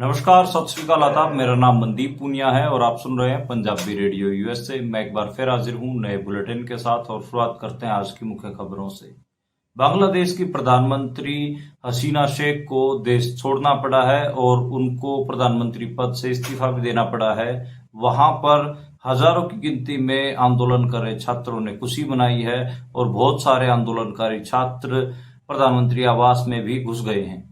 नमस्कार, सत श्री अकाल आदाब। मेरा नाम मनदीप पूनिया है और आप सुन रहे हैं पंजाबी रेडियो यूएस से। मैं एक बार फिर हाजिर हूं नए बुलेटिन के साथ और शुरुआत करते हैं आज की मुख्य खबरों से। बांग्लादेश की प्रधानमंत्री हसीना शेख को देश छोड़ना पड़ा है और उनको प्रधानमंत्री पद से इस्तीफा भी देना पड़ा है। वहां पर हजारों की गिनती में आंदोलन कर रहे छात्रों ने खुशी मनाई है और बहुत सारे आंदोलनकारी छात्र प्रधानमंत्री आवास में भी घुस गए हैं।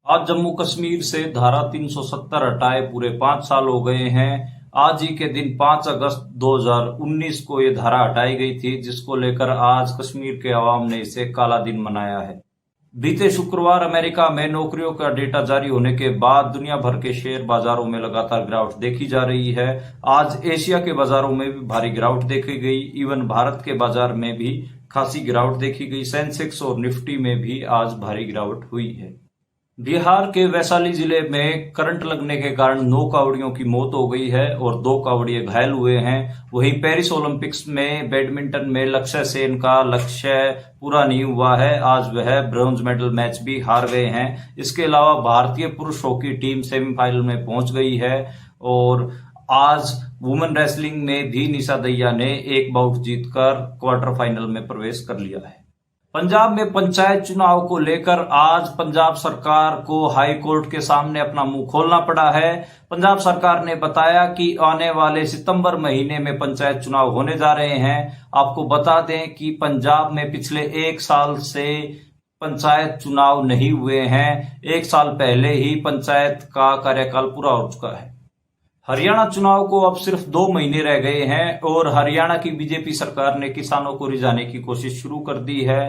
आज जम्मू कश्मीर से धारा 370 हटाए पूरे 5 साल हो गए हैं। आज ही के दिन 5 अगस्त 2019 को ये धारा हटाई गई थी, जिसको लेकर आज कश्मीर के अवाम ने इसे काला दिन मनाया है। बीते शुक्रवार अमेरिका में नौकरियों का डेटा जारी होने के बाद दुनिया भर के शेयर बाजारों में लगातार गिरावट देखी जा रही है। आज एशिया के बाजारों में भी भारी गिरावट देखी गई। इवन भारत के बाजार में भी खासी गिरावट देखी गई। सेंसेक्स और निफ्टी में भी आज भारी गिरावट हुई है। बिहार के वैशाली जिले में करंट लगने के कारण 9 कावड़ियों की मौत हो गई है और 2 कावड़िए घायल हुए हैं। वहीं पेरिस ओलंपिक्स में बैडमिंटन में लक्ष्य सेन का लक्ष्य पूरा नहीं हुआ है। आज वह ब्रॉन्ज मेडल मैच भी हार गए हैं। इसके अलावा भारतीय पुरुष हॉकी टीम सेमीफाइनल में पहुंच गई है और आज वुमेन रेसलिंग में भी निशा दहिया ने एक बाउट जीतकर क्वार्टर फाइनल में प्रवेश कर लिया है। पंजाब में पंचायत चुनाव को लेकर आज पंजाब सरकार को हाई कोर्ट के सामने अपना मुंह खोलना पड़ा है। पंजाब सरकार ने बताया कि आने वाले सितंबर महीने में पंचायत चुनाव होने जा रहे हैं। आपको बता दें कि पंजाब में पिछले 1 साल से पंचायत चुनाव नहीं हुए हैं। 1 साल पहले ही पंचायत का कार्यकाल पूरा हो चुका है। हरियाणा चुनाव को अब सिर्फ 2 महीने रह गए हैं और हरियाणा की बीजेपी सरकार ने किसानों को रिझाने की कोशिश शुरू कर दी है।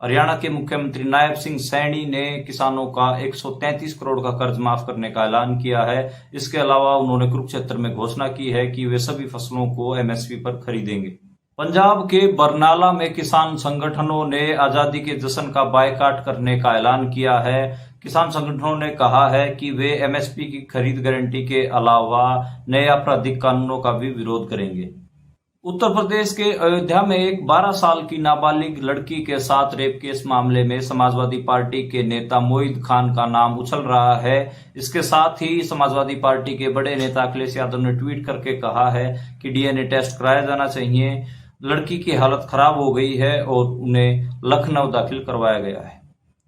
हरियाणा के मुख्यमंत्री नायब सिंह सैनी ने किसानों का 133 करोड़ का कर्ज माफ करने का ऐलान किया है। इसके अलावा उन्होंने कुरुक्षेत्र में घोषणा की है कि वे सभी फसलों को एमएसपी पर खरीदेंगे। पंजाब के बरनाला में किसान संगठनों ने आजादी के जश्न का बायकाट करने का ऐलान किया है। किसान संगठनों ने कहा है कि वे एमएसपी की खरीद गारंटी के अलावा नए आपराधिक कानूनों का भी विरोध करेंगे। उत्तर प्रदेश के अयोध्या में एक 12 साल की नाबालिग लड़की के साथ रेप केस मामले में समाजवादी पार्टी के नेता मोहित खान का नाम उछल रहा है। इसके साथ ही समाजवादी पार्टी के बड़े नेता अखिलेश यादव ने ट्वीट करके कहा है कि डीएनए टेस्ट कराया जाना चाहिए। लड़की की हालत खराब हो गई है और उन्हें लखनऊ दाखिल करवाया गया है।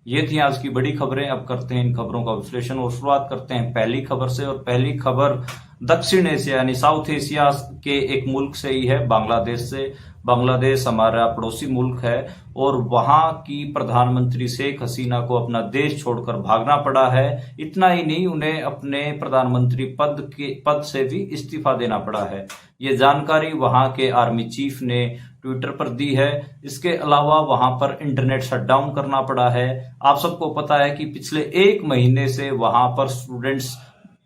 ये थी आज की बड़ी खबरें। अब करते हैं इन खबरों का विश्लेषण और शुरुआत करते हैं पहली खबर से। और पहली खबर दक्षिण एशिया यानी साउथ एशिया के एक मुल्क से ही है, बांग्लादेश से। बांग्लादेश हमारा पड़ोसी मुल्क है और वहां की प्रधानमंत्री शेख हसीना को अपना देश छोड़कर भागना पड़ा है। इतना ही नहीं, उन्हें अपने प्रधानमंत्री पद से भी इस्तीफा देना पड़ा है। ये जानकारी वहां के आर्मी चीफ ने ट्विटर पर दी है। इसके अलावा वहां पर इंटरनेट शटडाउन करना पड़ा है। आप सबको पता है कि पिछले 1 महीने से वहां पर स्टूडेंट्स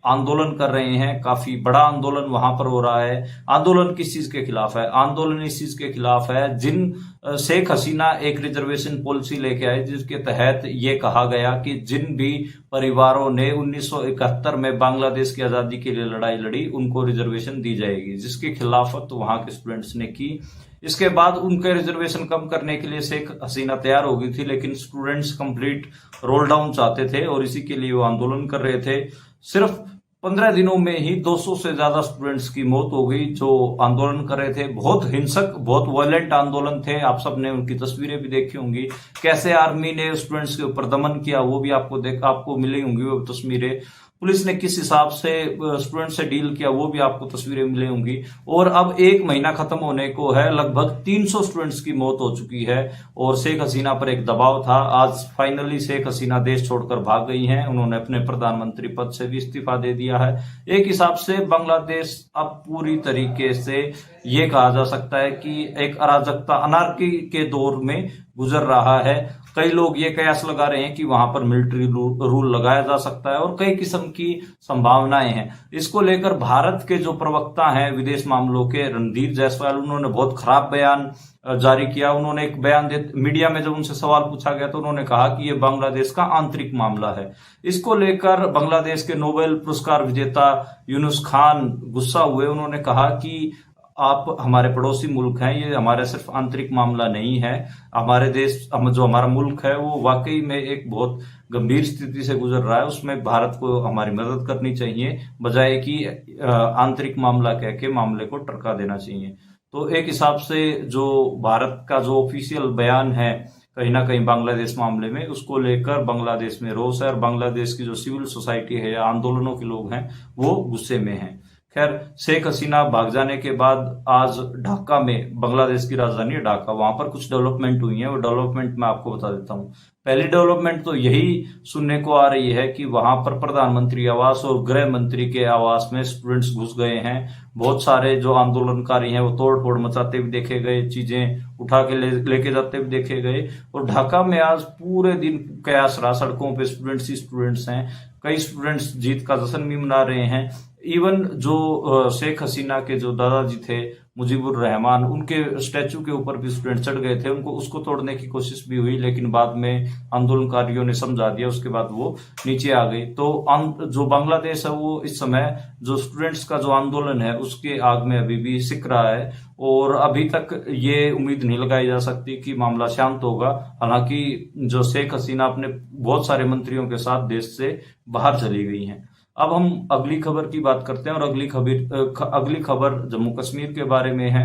आंदोलन कर रहे हैं। काफी बड़ा आंदोलन वहां पर हो रहा है। आंदोलन किस चीज के खिलाफ है? आंदोलन इस चीज के खिलाफ है जिन शेख हसीना एक रिजर्वेशन पॉलिसी लेके आए, जिसके तहत ये कहा गया कि जिन भी परिवारों ने 1971 में बांग्लादेश की आजादी के लिए लड़ाई लड़ी, उनको रिजर्वेशन दी जाएगी, जिसकी खिलाफत वहां के स्टूडेंट्स ने की। इसके बाद उनके रिजर्वेशन कम करने के लिए शेख हसीना तैयार हो गई थी, लेकिन स्टूडेंट्स कंप्लीट रोल डाउन चाहते थे और इसी के लिए वो आंदोलन कर रहे थे। सिर्फ 15 दिनों में ही 200 से ज्यादा स्टूडेंट्स की मौत हो गई जो आंदोलन कर रहे थे। बहुत हिंसक, बहुत वायलेंट आंदोलन थे। आप सबने उनकी तस्वीरें भी देखी होंगी, कैसे आर्मी ने स्टूडेंट्स के ऊपर दमन किया, वो भी आपको मिली होंगी वो तस्वीरें। पुलिस ने किस हिसाब से स्टूडेंट से डील किया, वो भी आपको तस्वीरें मिली होंगी। और अब 1 महीना खत्म होने को है, लगभग 300 स्टूडेंट्स की मौत हो चुकी है और शेख हसीना पर एक दबाव था। आज फाइनली शेख हसीना देश छोड़कर भाग गई हैं। उन्होंने अपने प्रधानमंत्री पद से भी इस्तीफा दे दिया है। एक हिसाब से बांग्लादेश अब पूरी तरीके से ये कहा जा सकता है कि एक अराजकता, अनार्की के दौर में गुजर रहा है। कई लोग ये कयास लगा रहे हैं कि वहां पर मिलिट्री रूल लगाया जा सकता है और कई किस्म की संभावनाएं हैं। इसको लेकर भारत के जो प्रवक्ता हैं विदेश मामलों के, रणधीर जायसवाल, उन्होंने बहुत खराब बयान जारी किया। उन्होंने एक बयान मीडिया में जब उनसे सवाल पूछा गया तो उन्होंने कहा कि यह बांग्लादेश का आंतरिक मामला है। इसको लेकर बांग्लादेश के नोबेल पुरस्कार विजेता यूनुस खान गुस्सा हुए। उन्होंने कहा कि आप हमारे पड़ोसी मुल्क हैं, ये हमारा सिर्फ आंतरिक मामला नहीं है। हमारे देश जो हमारा मुल्क है वो वाकई में एक बहुत गंभीर स्थिति से गुजर रहा है। उसमें भारत को हमारी मदद करनी चाहिए, बजाय कि आंतरिक मामला कह के मामले को टरका देना चाहिए। तो एक हिसाब से जो भारत का जो ऑफिशियल बयान है कहीं ना कहीं बांग्लादेश मामले में, उसको लेकर बांग्लादेश में रोष है और बांग्लादेश की जो सिविल सोसाइटी है या आंदोलनों के लोग हैं वो गुस्से में हैं। खैर, शेख हसीना भाग जाने के बाद आज ढाका में, बांग्लादेश की राजधानी ढाका, वहां पर कुछ डेवलपमेंट हुई है। वो डेवलपमेंट मैं आपको बता देता हूँ। पहली डेवलपमेंट तो यही सुनने को आ रही है कि वहां पर प्रधानमंत्री आवास और गृह मंत्री के आवास में स्टूडेंट्स घुस गए हैं। बहुत सारे जो आंदोलनकारी हैं वो तोड़ फोड़ मचाते भी देखे गए, चीजें उठा के लेके जाते भी देखे गए। और ढाका में आज पूरे दिन कयास रहा, सड़कों पे स्टूडेंट्स ही स्टूडेंट्स हैं। कई स्टूडेंट्स जीत का जश्न भी मना रहे हैं। इवन जो शेख हसीना के जो दादाजी थे मुजीबुर रहमान, उनके स्टैचू के ऊपर भी स्टूडेंट चढ़ गए थे। उनको उसको तोड़ने की कोशिश भी हुई, लेकिन बाद में आंदोलनकारियों ने समझा दिया, उसके बाद वो नीचे आ गई। तो जो बांग्लादेश है वो इस समय जो स्टूडेंट्स का जो आंदोलन है उसके आग में अभी भी सिक रहा है और अभी तक ये उम्मीद नहीं लगाई जा सकती कि मामला शांत होगा। हालांकि जो शेख हसीना अपने बहुत सारे मंत्रियों के साथ देश से बाहर चली गई हैं। अब हम अगली खबर की बात करते हैं और अगली खबर जम्मू कश्मीर के बारे में है।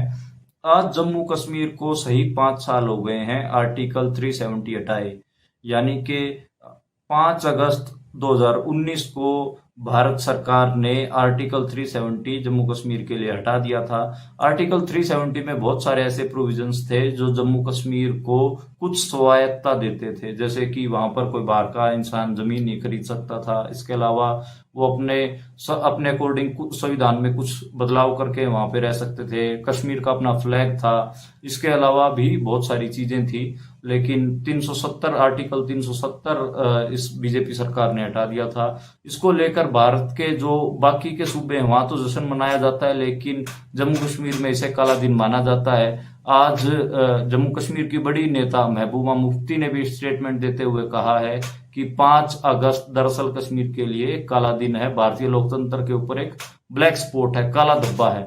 आज जम्मू कश्मीर को सही 5 साल हो गए हैं आर्टिकल 370 हटाए, यानी कि 5 अगस्त 2019 को भारत सरकार ने आर्टिकल 370 जम्मू कश्मीर के लिए हटा दिया था। आर्टिकल 370 में बहुत सारे ऐसे प्रोविजंस थे जो जम्मू कश्मीर को कुछ स्वायत्तता देते थे, जैसे कि वहां पर कोई बाहर का इंसान जमीन नहीं खरीद सकता था। इसके अलावा वो अपने अकॉर्डिंग संविधान में कुछ बदलाव करके वहां पे रह सकते थे। कश्मीर का अपना फ्लैग था। इसके अलावा भी बहुत सारी चीजें थी, लेकिन 370 आर्टिकल 370 इस बीजेपी सरकार ने हटा दिया था। इसको लेकर भारत के जो बाकी के सूबे हैं वहां तो जश्न मनाया जाता है, लेकिन जम्मू कश्मीर में इसे काला दिन माना जाता है। आज जम्मू कश्मीर की बड़ी नेता महबूबा मुफ्ती ने भी स्टेटमेंट देते हुए कहा है कि 5 अगस्त दरअसल कश्मीर के लिए एक काला दिन है, भारतीय लोकतंत्र के ऊपर एक ब्लैक स्पॉट है, काला धब्बा है।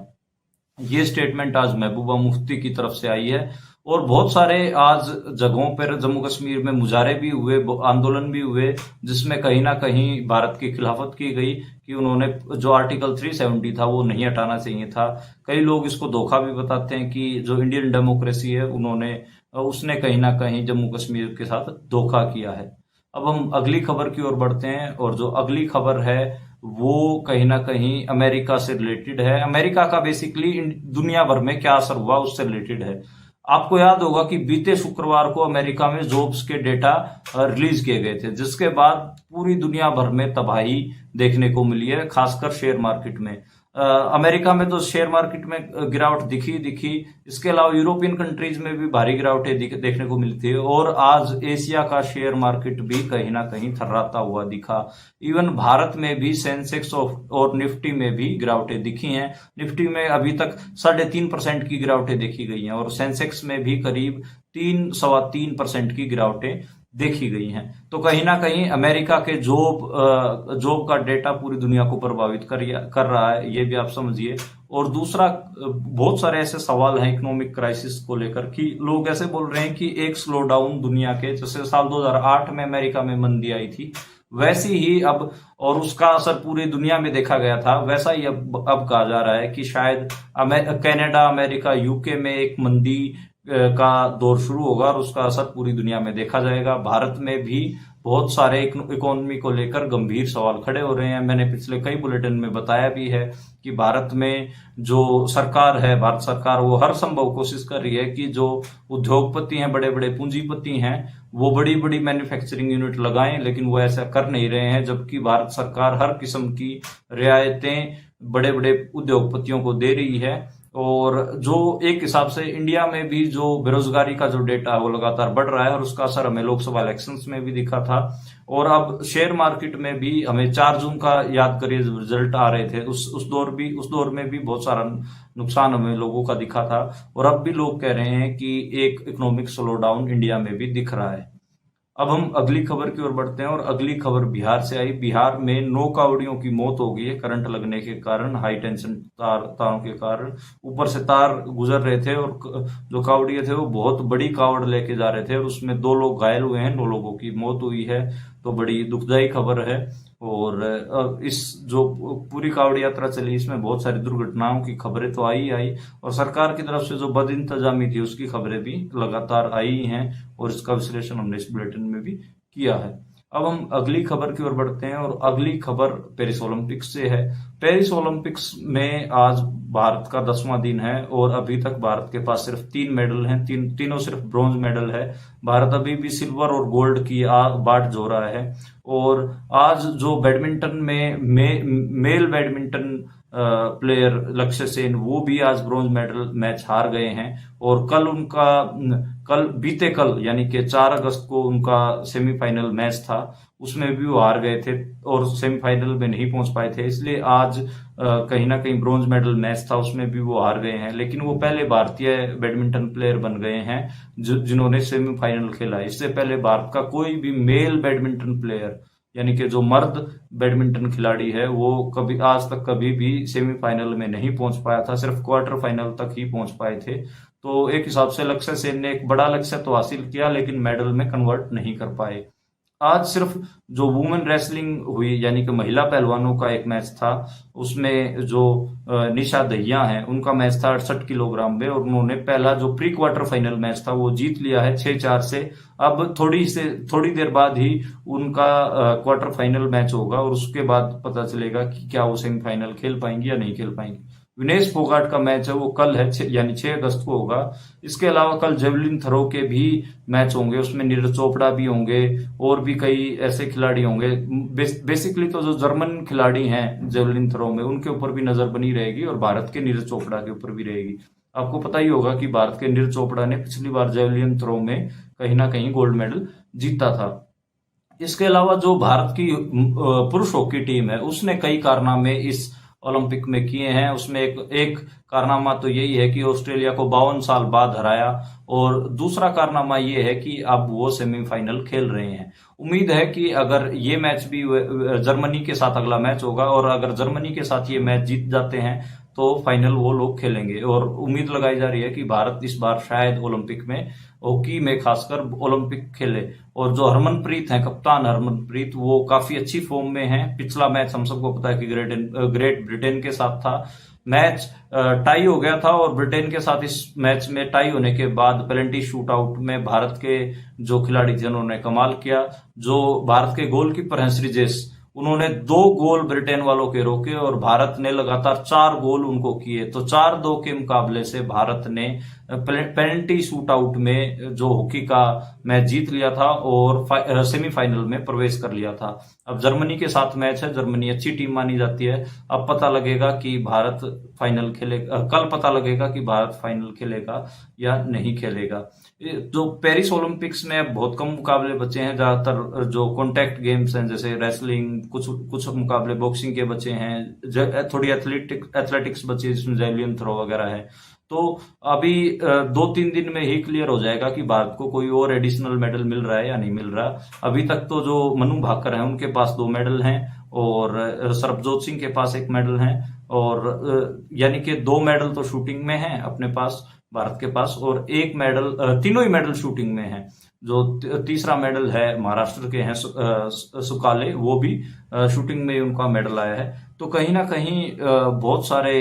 ये स्टेटमेंट आज महबूबा मुफ्ती की तरफ से आई है। और बहुत सारे आज जगहों पर जम्मू कश्मीर में मुजाहरे भी हुए, आंदोलन भी हुए, जिसमें कहीं ना कहीं भारत की खिलाफत की गई कि उन्होंने जो आर्टिकल 370 था वो नहीं हटाना चाहिए था। कई लोग इसको धोखा भी बताते हैं कि जो इंडियन डेमोक्रेसी है उसने कहीं ना कहीं जम्मू कश्मीर के साथ धोखा किया है। अब हम अगली खबर की ओर बढ़ते हैं और जो अगली खबर है वो कहीं ना कहीं अमेरिका से रिलेटेड है। अमेरिका का बेसिकली दुनिया भर में क्या असर हुआ उससे रिलेटेड है। आपको याद होगा कि बीते शुक्रवार को अमेरिका में जॉब्स के डेटा रिलीज किए गए थे, जिसके बाद पूरी दुनिया भर में तबाही देखने को मिली है, खासकर शेयर मार्केट में। अमेरिका में तो शेयर मार्केट में गिरावट दिखी। इसके अलावा यूरोपियन कंट्रीज में भी भारी गिरावटें देखने को मिलती है और आज एशिया का शेयर मार्केट भी कहीं ना कहीं थर्राता हुआ दिखा। इवन भारत में भी सेंसेक्स और निफ्टी में भी गिरावटें दिखी हैं। निफ्टी में अभी तक 3.5% की गिरावटें देखी गई हैं और सेंसेक्स में भी करीब 3-3.25% की गिरावटें देखी गई हैं। तो कहीं ना कहीं अमेरिका के जॉब का डेटा पूरी दुनिया को प्रभावित कर रहा है, ये भी आप समझिए। और दूसरा, बहुत सारे ऐसे सवाल हैं इकोनॉमिक क्राइसिस को लेकर कि लोग ऐसे बोल रहे हैं कि एक स्लो डाउन दुनिया के, जैसे साल 2008 में अमेरिका में मंदी आई थी वैसी ही अब, और उसका असर पूरी दुनिया में देखा गया था, वैसा ही अब कहा जा रहा है कि शायद कनाडा, अमेरिका, यूके में एक मंदी का दौर शुरू होगा और उसका असर पूरी दुनिया में देखा जाएगा। भारत में भी बहुत सारे इकोनॉमी को लेकर गंभीर सवाल खड़े हो रहे हैं। मैंने पिछले कई बुलेटिन में बताया भी है कि भारत में जो सरकार है, भारत सरकार वो हर संभव कोशिश कर रही है कि जो उद्योगपति हैं, बड़े बड़े पूंजीपति हैं, वो बड़ी बड़ी मैन्युफैक्चरिंग यूनिट लगाएं, लेकिन वो ऐसा कर नहीं रहे हैं। जबकि भारत सरकार हर किस्म की रियायतें बड़े बड़े उद्योगपतियों को दे रही है। और जो एक हिसाब से इंडिया में भी जो बेरोजगारी का जो डेटा है वो लगातार बढ़ रहा है और उसका असर हमें लोकसभा इलेक्शंस में भी दिखा था। और अब शेयर मार्केट में भी हमें 4 जून का याद करिए, जब रिजल्ट आ रहे थे, उस दौर में भी बहुत सारा नुकसान हमें लोगों का दिखा था। और अब भी लोग कह रहे हैं कि एक इकोनॉमिक स्लो डाउन इंडिया में भी दिख रहा है। अब हम अगली खबर की ओर बढ़ते हैं और अगली खबर बिहार से आई। बिहार में 9 कावड़ियों की मौत हो गई है करंट लगने के कारण, हाई टेंशन तारों के कारण। ऊपर से तार गुजर रहे थे और जो कावड़िए थे वो बहुत बड़ी कावड़ लेके जा रहे थे और उसमें 2 लोग घायल हुए हैं, 9 लोगों की मौत हुई है। तो बड़ी दुखदायी खबर है। और इस जो पूरी कावड़ यात्रा चली इसमें बहुत सारी दुर्घटनाओं की खबरें तो आई आई और सरकार की तरफ से जो बद इंतजामी थी उसकी खबरें भी लगातार आई हैं और इसका विश्लेषण हमने इस बुलेटिन में भी किया है। अब हम अगली खबर की ओर बढ़ते हैं और अगली खबर पेरिस ओलंपिक्स से है। पेरिस ओलंपिक्स में आज भारत का 10वां दिन है और अभी तक भारत के पास सिर्फ 3 मेडल हैं, तीनों सिर्फ ब्रॉन्ज मेडल है। भारत अभी भी सिल्वर और गोल्ड की बाट जो रहा है। और आज जो बैडमिंटन मेल बैडमिंटन प्लेयर लक्ष्य सेन वो भी आज ब्रॉन्ज मेडल मैच हार गए हैं। और बीते कल यानी कि 4 अगस्त को उनका सेमीफाइनल मैच था, उसमें भी वो हार गए थे और सेमीफाइनल में नहीं पहुंच पाए थे। इसलिए आज कहीं ना कहीं ब्रॉन्ज मेडल मैच था, उसमें भी वो हार गए हैं। लेकिन वो पहले भारतीय बैडमिंटन प्लेयर बन गए हैं जिन्होंने सेमीफाइनल खेला। इससे पहले भारत का कोई भी मेल बैडमिंटन प्लेयर यानी कि जो मर्द बैडमिंटन खिलाड़ी है वो कभी आज तक कभी भी सेमीफाइनल में नहीं पहुंच पाया था, सिर्फ क्वार्टर फाइनल तक ही पहुंच पाए थे। तो एक हिसाब से लक्ष्य सेन ने एक बड़ा लक्ष्य तो हासिल किया लेकिन मेडल में कन्वर्ट नहीं कर पाए। आज सिर्फ जो वुमेन रेसलिंग हुई यानी कि महिला पहलवानों का एक मैच था, उसमें जो निशा दहिया है उनका मैच था 68 किलोग्राम में और उन्होंने पहला जो प्री क्वार्टर फाइनल मैच था वो जीत लिया है 6-4 से। अब थोड़ी देर बाद ही उनका क्वार्टर फाइनल मैच होगा और उसके बाद पता चलेगा कि क्या वो सेमीफाइनल खेल पाएंगी या नहीं खेल पाएंगी। विनेश फोगाट का मैच है वो कल है यानी 6 अगस्त को होगा। इसके अलावा कल जेवलिन थ्रो के भी मैच होंगे, उसमें नीरज चोपड़ा भी होंगे और भी कई ऐसे खिलाड़ी होंगे। बेसिकली तो जो जर्मन खिलाड़ी हैं जेवलिन थ्रो में उनके ऊपर भी नजर बनी रहेगी और भारत के नीरज चोपड़ा के ऊपर भी रहेगी। आपको पता ही होगा कि भारत के नीरज चोपड़ा ने पिछली बार जेवलिन थ्रो में कहीं ना कहीं गोल्ड मेडल जीता था। इसके अलावा जो भारत की पुरुष हॉकी टीम है उसने कई कारनामे इस ओलंपिक में किए हैं। उसमें एक कारनामा तो यही है कि ऑस्ट्रेलिया को 52 साल बाद हराया और दूसरा कारनामा ये है कि अब वो सेमीफाइनल खेल रहे हैं। उम्मीद है कि अगर ये मैच भी जर्मनी के साथ अगला मैच होगा और अगर जर्मनी के साथ ये मैच जीत जाते हैं तो फाइनल वो लोग खेलेंगे और उम्मीद लगाई जा रही है कि भारत इस बार शायद ओलंपिक में हॉकी में खासकर ओलंपिक खेले। और जो हरमनप्रीत हैं, कप्तान हरमनप्रीत, वो काफी अच्छी फॉर्म में हैं। पिछला मैच हम सबको पता है कि ग्रेट ब्रिटेन के साथ था, मैच टाई हो गया था और ब्रिटेन के साथ इस मैच में टाई होने के बाद पेनल्टी शूट आउट में भारत के जो खिलाड़ी थे उन्होंने कमाल किया। जो भारत के गोलकीपर हैं श्रीजेश, उन्होंने 2 गोल ब्रिटेन वालों के रोके और भारत ने लगातार 4 गोल उनको किए। तो 4-2 के मुकाबले से भारत ने पेनल्टी शूट आउट में जो हॉकी का मैच जीत लिया था और सेमीफाइनल में प्रवेश कर लिया था। अब जर्मनी के साथ मैच है, जर्मनी अच्छी टीम मानी जाती है। अब पता लगेगा कि भारत फाइनल खेलेगा, कल पता लगेगा कि भारत फाइनल खेलेगा या नहीं खेलेगा। जो पेरिस ओलंपिक्स में बहुत कम मुकाबले बचे हैं, ज्यादातर जो कॉन्टैक्ट गेम्स हैं जैसे रेसलिंग, कुछ मुकाबले बॉक्सिंग के बचे हैं, थोड़ी एथलेटिक्स बची है जिसमें जेवलिन थ्रो वगैरह है। तो अभी 2-3 दिन में ही क्लियर हो जाएगा कि भारत को कोई और एडिशनल मेडल मिल रहा है या नहीं मिल रहा। अभी तक तो जो मनु भाकर हैं उनके पास 2 मेडल हैं और सरबजोत सिंह के पास 1 मेडल है और यानी कि 2 मेडल तो शूटिंग में है अपने पास भारत के पास और 1 मेडल, तीनों ही मेडल शूटिंग में है। जो तीसरा मेडल है महाराष्ट्र के हैं सुकाले, वो भी शूटिंग में उनका मेडल आया है। तो कहीं ना कहीं बहुत सारे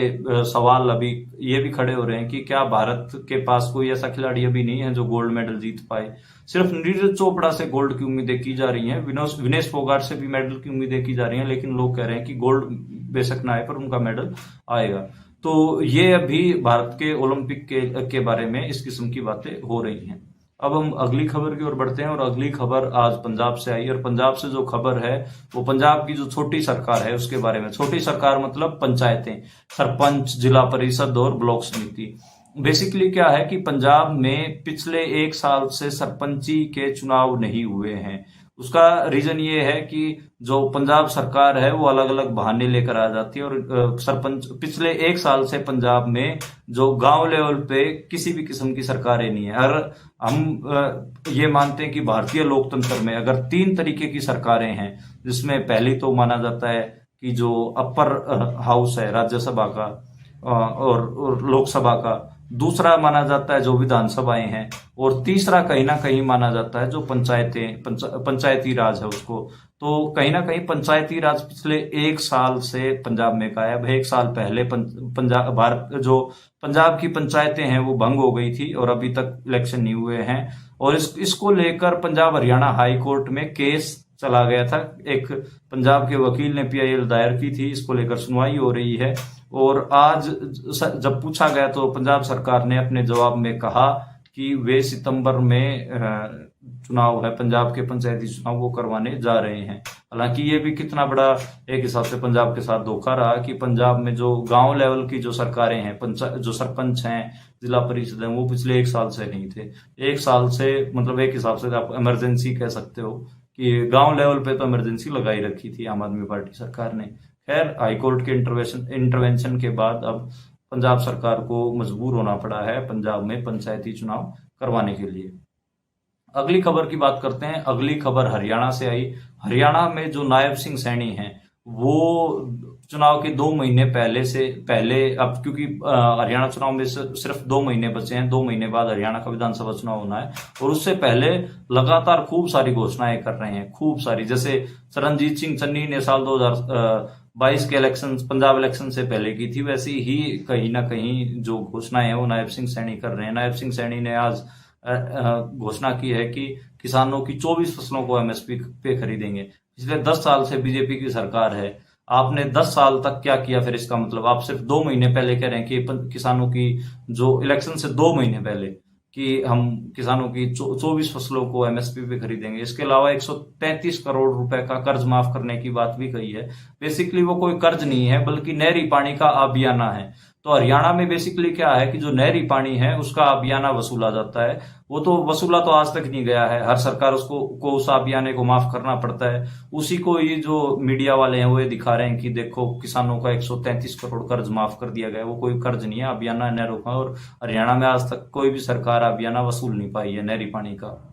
सवाल अभी ये भी खड़े हो रहे हैं कि क्या भारत के पास कोई ऐसा खिलाड़ी अभी नहीं है जो गोल्ड मेडल जीत पाए। सिर्फ नीरज चोपड़ा से गोल्ड की उम्मीदें की जा रही हैं, विनेश फोगाट से भी मेडल की उम्मीदें की जा रही हैं, लेकिन लोग कह रहे हैं कि गोल्ड बेशक ना आए पर उनका मेडल आएगा। तो ये अभी भारत के ओलंपिक के बारे में इस किस्म की बातें हो रही हैं। अब हम अगली खबर की ओर बढ़ते हैं और अगली खबर आज पंजाब से आई और पंजाब से जो खबर है वो पंजाब की जो छोटी सरकार है उसके बारे में। छोटी सरकार मतलब पंचायतें, सरपंच, जिला परिषद और ब्लॉक समिति। बेसिकली क्या है कि पंजाब में पिछले 1 साल से सरपंची के चुनाव नहीं हुए हैं। उसका रीजन ये है कि जो पंजाब सरकार है वो अलग अलग बहाने लेकर आ जाती है और सरपंच पिछले 1 साल से पंजाब में जो गांव लेवल पे किसी भी किस्म की सरकारें नहीं है। और हम ये मानते हैं कि भारतीय लोकतंत्र में अगर 3 तरीके की सरकारें हैं, जिसमें पहली तो माना जाता है कि जो अपर हाउस है राज्यसभा का और लोकसभा का, दूसरा माना जाता है जो विधानसभाएं हैं, और तीसरा कहीं ना कहीं माना जाता है जो पंचायती राज है उसको। तो कहीं ना कहीं पंचायती राज पिछले 1 साल से पंजाब में गायब है। 1 साल पहले पंजाब की पंचायतें हैं वो भंग हो गई थी और अभी तक इलेक्शन नहीं हुए हैं। और इसको लेकर पंजाब हरियाणा हाई कोर्ट में केस चला गया था। एक पंजाब के वकील ने PIL दायर की थी, इसको लेकर सुनवाई हो रही है। और आज जब पूछा गया तो पंजाब सरकार ने अपने जवाब में कहा कि वे सितंबर में चुनाव है पंजाब के पंचायती चुनाव वो करवाने जा रहे हैं। हालांकि ये भी कितना बड़ा एक हिसाब से पंजाब के साथ धोखा रहा कि पंजाब में जो गांव लेवल की जो सरकारें हैं, जो सरपंच हैं, जिला परिषद है, वो पिछले 1 साल से नहीं थे। 1 साल से मतलब एक हिसाब से आप इमरजेंसी कह सकते हो कि गांव लेवल पे तो इमरजेंसी लगाई रखी थी आम आदमी पार्टी सरकार ने। खैर, हाईकोर्ट के इंटरवेंशन के बाद अब पंजाब सरकार को मजबूर होना पड़ा है पंजाब में पंचायती चुनाव करवाने के लिए। अगली खबर की बात करते हैं। अगली खबर हरियाणा से आई। हरियाणा में जो नायब सिंह सैनी हैं वो चुनाव के 2 महीने पहले अब क्योंकि हरियाणा चुनाव में सिर्फ 2 महीने बचे हैं, 2 महीने बाद हरियाणा का विधानसभा चुनाव होना है, और उससे पहले लगातार खूब सारी घोषणाएं कर रहे हैं, खूब सारी। जैसे रणजीत सिंह चन्नी ने साल 2022 के इलेक्शन, पंजाब इलेक्शन से पहले की थी, वैसी ही कहीं ना कहीं जो घोषणाएं हैं वो नायब सिंह सैनी कर रहे हैं। नायब सिंह सैनी ने आज घोषणा की है कि किसानों की 24 फसलों को MSP पे खरीदेंगे। पिछले 10 साल से बीजेपी की सरकार है, आपने 10 साल तक क्या किया? फिर इसका मतलब आप सिर्फ 2 महीने पहले कह रहे हैं कि किसानों की जो इलेक्शन से 2 महीने पहले कि हम किसानों की 24 फसलों को MSP पे खरीदेंगे। इसके अलावा 133 करोड़ रुपए का कर्ज माफ करने की बात भी कही है। बेसिकली वो कोई कर्ज नहीं है बल्कि नहरी पानी का आबियाना है। तो हरियाणा में बेसिकली क्या है कि जो नहरी पानी है उसका आबियाना वसूला जाता है। वो तो वसूला तो आज तक नहीं गया है, हर सरकार को उस आबियाने को माफ करना पड़ता है। उसी को ये जो मीडिया वाले हैं वो ये दिखा रहे हैं कि देखो किसानों का 133 करोड़ कर्ज माफ कर दिया गया। वो कोई कर्ज नहीं है, आबियाना है नहरों का, और हरियाणा में आज तक कोई भी सरकार आबियाना वसूल नहीं पाई है नहरी पानी का।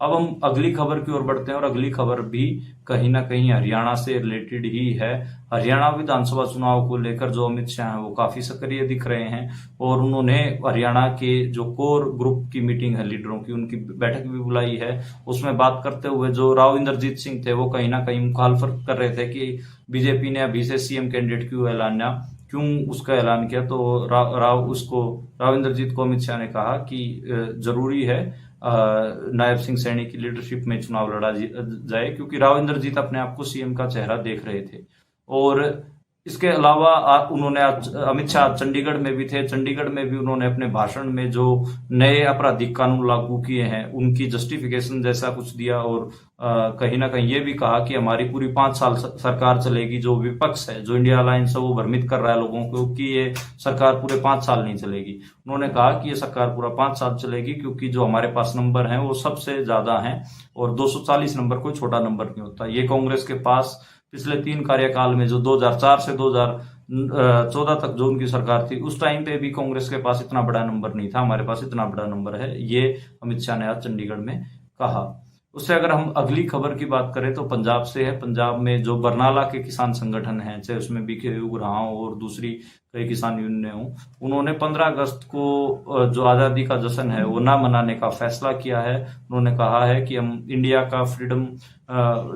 अब हम अगली खबर की ओर बढ़ते हैं और अगली खबर भी कहीं ना कहीं हरियाणा से रिलेटेड ही है। हरियाणा विधानसभा चुनाव को लेकर जो अमित शाह हैं वो काफी सक्रिय दिख रहे हैं और उन्होंने हरियाणा के जो कोर ग्रुप की मीटिंग है लीडरों की, उनकी बैठक भी बुलाई है। उसमें बात करते हुए जो राव इंद्रजीत सिंह थे वो कहीं ना कहीं मुखालफत कर रहे थे कि बीजेपी ने अभी से CM कैंडिडेट क्यों उसका ऐलान किया। तो राव इंद्रजीत को अमित शाह ने कहा कि जरूरी है नायब सिंह सैनी की लीडरशिप में चुनाव लड़ा जाए, क्योंकि राव इंद्रजीत अपने आप को CM का चेहरा देख रहे थे। और इसके अलावा उन्होंने अमित शाह चंडीगढ़ में भी थे। चंडीगढ़ में भी उन्होंने अपने भाषण में जो नए आपराधिक कानून लागू किए हैं उनकी जस्टिफिकेशन जैसा कुछ दिया और कहीं ना कहीं ये भी कहा कि हमारी पूरी 5 साल सरकार चलेगी। जो विपक्ष है, जो इंडिया अलायंस है, वो भ्रमित कर रहा है लोगों को कि ये सरकार पूरे 5 साल नहीं चलेगी। उन्होंने कहा कि ये सरकार पूरा 5 साल चलेगी क्योंकि जो हमारे पास नंबर हैं वो सबसे ज्यादा हैं और 240 नंबर कोई छोटा नंबर नहीं होता। ये कांग्रेस के पास पिछले 3 कार्यकाल में जो 2004 से 2014 तक जो उनकी सरकार थी उस टाइम पे भी कांग्रेस के पास इतना बड़ा नंबर नहीं था, हमारे पास इतना बड़ा नंबर है, ये अमित शाह ने आज चंडीगढ़ में कहा। उससे अगर हम अगली खबर की बात करें तो पंजाब से है। पंजाब में जो बरनाला के किसान संगठन हैं, चाहे उसमें BKU उग्राह और दूसरी कई किसान यूनियनें हों, उन्होंने 15 अगस्त को जो आज़ादी का जश्न है वो ना मनाने का फैसला किया है। उन्होंने कहा है कि हम इंडिया का फ्रीडम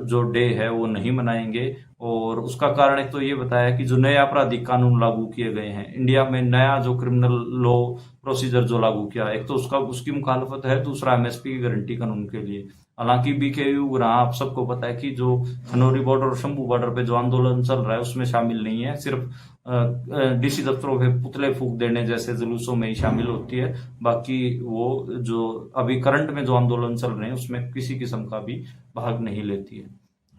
जो डे है वो नहीं मनाएंगे और उसका कारण एक तो ये बताया कि जो नए आपराधिक कानून लागू किए गए हैं इंडिया में, नया जो क्रिमिनल लॉ प्रोसीजर जो लागू किया, एक तो उसकी मुखालफत है, दूसरा MSP की गारंटी कानून के लिए। हालांकि BKU आप सबको पता है कि जो खनौरी बॉर्डर और शंभू बॉर्डर पे जो आंदोलन चल रहा है उसमें शामिल नहीं है, सिर्फ DC दफ्तरों पे पुतले फूंक देने जैसे जुलूसों में ही शामिल होती है। बाकी वो जो अभी करंट में जो आंदोलन चल रहे हैं उसमें किसी किस्म का भी भाग नहीं लेती है।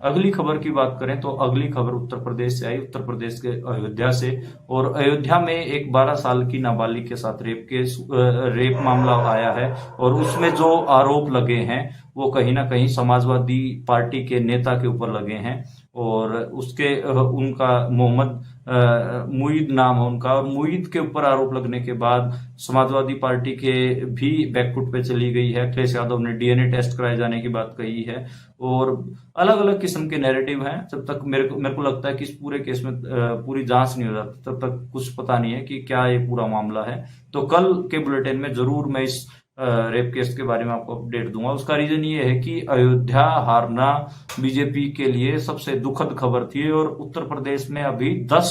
अगली खबर की बात करें तो अगली खबर उत्तर प्रदेश से आई, उत्तर प्रदेश के अयोध्या से। और अयोध्या में एक 12 साल की नाबालिग के साथ रेप मामला आया है और उसमें जो आरोप लगे हैं वो कहीं ना कहीं समाजवादी पार्टी के नेता के ऊपर लगे हैं। और उसके उनका मोहम्मद मुईद नाम है उनका, और मुईद के ऊपर आरोप लगने के बाद समाजवादी पार्टी के भी बैकफुट पे चली गई है। अखिलेश यादव ने डीएनए टेस्ट कराए जाने की बात कही है और अलग अलग किस्म के नैरेटिव हैं। जब तक मेरे को लगता है कि इस पूरे केस में पूरी जांच नहीं हो जाती तब तक कुछ पता नहीं है कि क्या ये पूरा मामला है। तो कल के बुलेटिन में जरूर मैं इस रेप केस के बारे में आपको अपडेट दूंगा। उसका रीजन ये है कि अयोध्या हारना बीजेपी के लिए सबसे दुखद खबर थी और उत्तर प्रदेश में अभी 10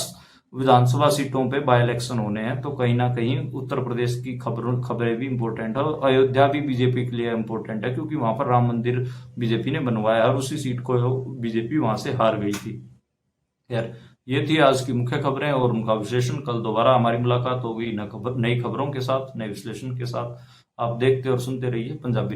विधानसभा सीटों पे बाय इलेक्शन होने हैं। तो कहीं ना कहीं उत्तर प्रदेश की खबरें भी इंपॉर्टेंट है और अयोध्या भी बीजेपी के लिए इंपॉर्टेंट है क्योंकि वहां पर राम मंदिर बीजेपी ने बनवाया और उसी सीट को बीजेपी वहां से हार गई थी। यार, ये थी आज की मुख्य खबरें और उनका विश्लेषण। कल दोबारा हमारी मुलाकात होगी नई खबरों के साथ, नए विश्लेषण के साथ। आप देखते और सुनते रहिए पंजाबी।